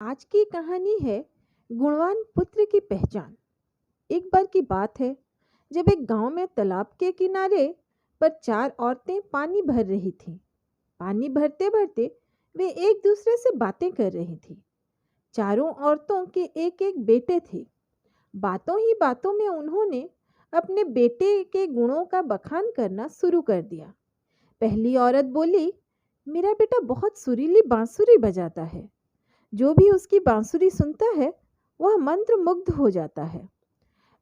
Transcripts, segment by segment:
आज की कहानी है गुणवान पुत्र की पहचान। एक बार की बात है जब एक गांव में तालाब के किनारे पर चार औरतें पानी भर रही थीं। पानी भरते भरते वे एक दूसरे से बातें कर रही थीं। चारों औरतों के एक एक बेटे थे। बातों ही बातों में उन्होंने अपने बेटे के गुणों का बखान करना शुरू कर दिया। पहली औरत बोली, मेरा बेटा बहुत सुरीली बांसुरी बजाता है। जो भी उसकी बांसुरी सुनता है वह मंत्र मुग्ध हो जाता है।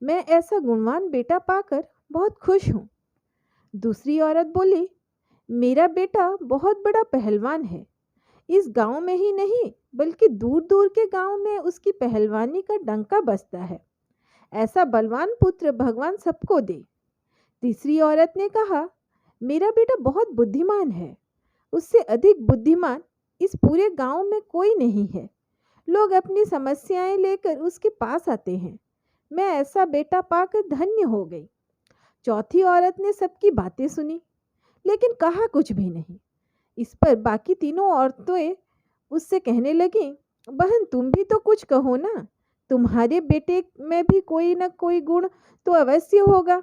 मैं ऐसा गुणवान बेटा पाकर बहुत खुश हूँ। दूसरी औरत बोली, मेरा बेटा बहुत बड़ा पहलवान है। इस गांव में ही नहीं बल्कि दूर दूर के गांव में उसकी पहलवानी का डंका बजता है। ऐसा बलवान पुत्र भगवान सबको दे। तीसरी औरत ने कहा, मेरा बेटा बहुत बुद्धिमान है। उससे अधिक बुद्धिमान इस पूरे गांव में कोई नहीं है। लोग अपनी समस्याएं लेकर उसके पास आते हैं। मैं ऐसा बेटा पाकर धन्य हो गई। चौथी औरत ने सबकी बातें सुनी लेकिन कहा कुछ भी नहीं। इस पर बाकी तीनों औरतें उससे कहने लगीं, बहन तुम भी तो कुछ कहो ना। तुम्हारे बेटे में भी कोई न कोई गुण तो अवश्य होगा।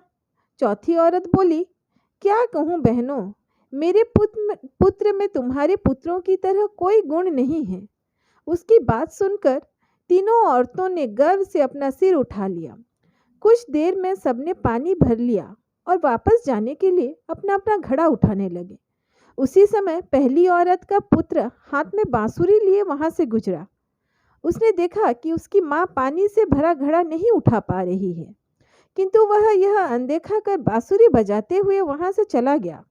चौथी औरत बोली, क्या कहूँ बहनों, मेरे पुत्र में तुम्हारे पुत्रों की तरह कोई गुण नहीं है। उसकी बात सुनकर तीनों औरतों ने गर्व से अपना सिर उठा लिया। कुछ देर में सबने पानी भर लिया और वापस जाने के लिए अपना अपना घड़ा उठाने लगे। उसी समय पहली औरत का पुत्र हाथ में बांसुरी लिए वहां से गुजरा। उसने देखा कि उसकी माँ पानी से भरा घड़ा नहीं उठा पा रही है, किंतु वह यह अनदेखा कर बांसुरी बजाते हुए वहां से चला गया।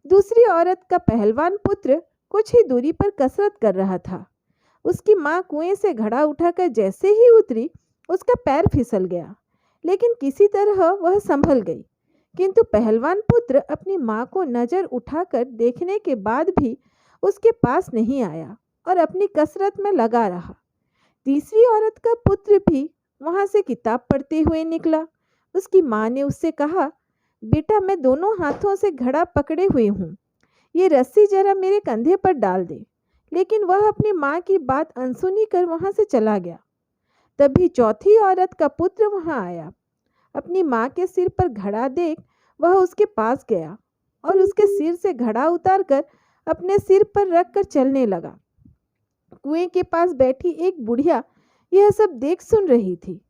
दूसरी औरत का पहलवान पुत्र कुछ ही दूरी पर कसरत कर रहा था। उसकी माँ कुएं से घड़ा उठाकर जैसे ही उतरी उसका पैर फिसल गया, लेकिन किसी तरह वह संभल गई। किंतु पहलवान पुत्र अपनी माँ को नजर उठाकर देखने के बाद भी उसके पास नहीं आया और अपनी कसरत में लगा रहा। तीसरी औरत का पुत्र भी वहां से किताब पढ़ते हुए निकला। उसकी माँ ने उससे कहा, बेटा मैं दोनों हाथों से घड़ा पकड़े हुए हूँ, ये रस्सी जरा मेरे कंधे पर डाल दे। लेकिन वह अपनी माँ की बात अनसुनी कर वहां से चला गया। तभी चौथी औरत का पुत्र वहां आया। अपनी माँ के सिर पर घड़ा देख वह उसके पास गया और उसके सिर से घड़ा उतारकर अपने सिर पर रखकर चलने लगा। कुएं के पास बैठी एक बुढ़िया यह सब देख सुन रही थी।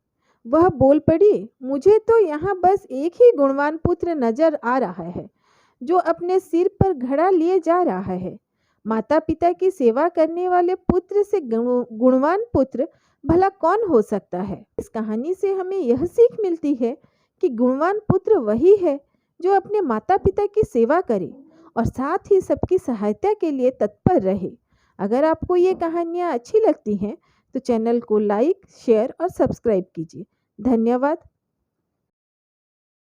वह बोल पड़ी, मुझे तो यहाँ बस एक ही गुणवान पुत्र नजर आ रहा है जो अपने सिर पर घड़ा लिए जा रहा है। माता पिता की सेवा करने वाले पुत्र से गुणवान पुत्र भला कौन हो सकता है। इस कहानी से हमें यह सीख मिलती है कि गुणवान पुत्र वही है जो अपने माता पिता की सेवा करे और साथ ही सबकी सहायता के लिए तत्पर रहे। अगर आपको ये कहानियाँ अच्छी लगती हैं तो चैनल को लाइक, शेयर और सब्सक्राइब कीजिए। धन्यवाद।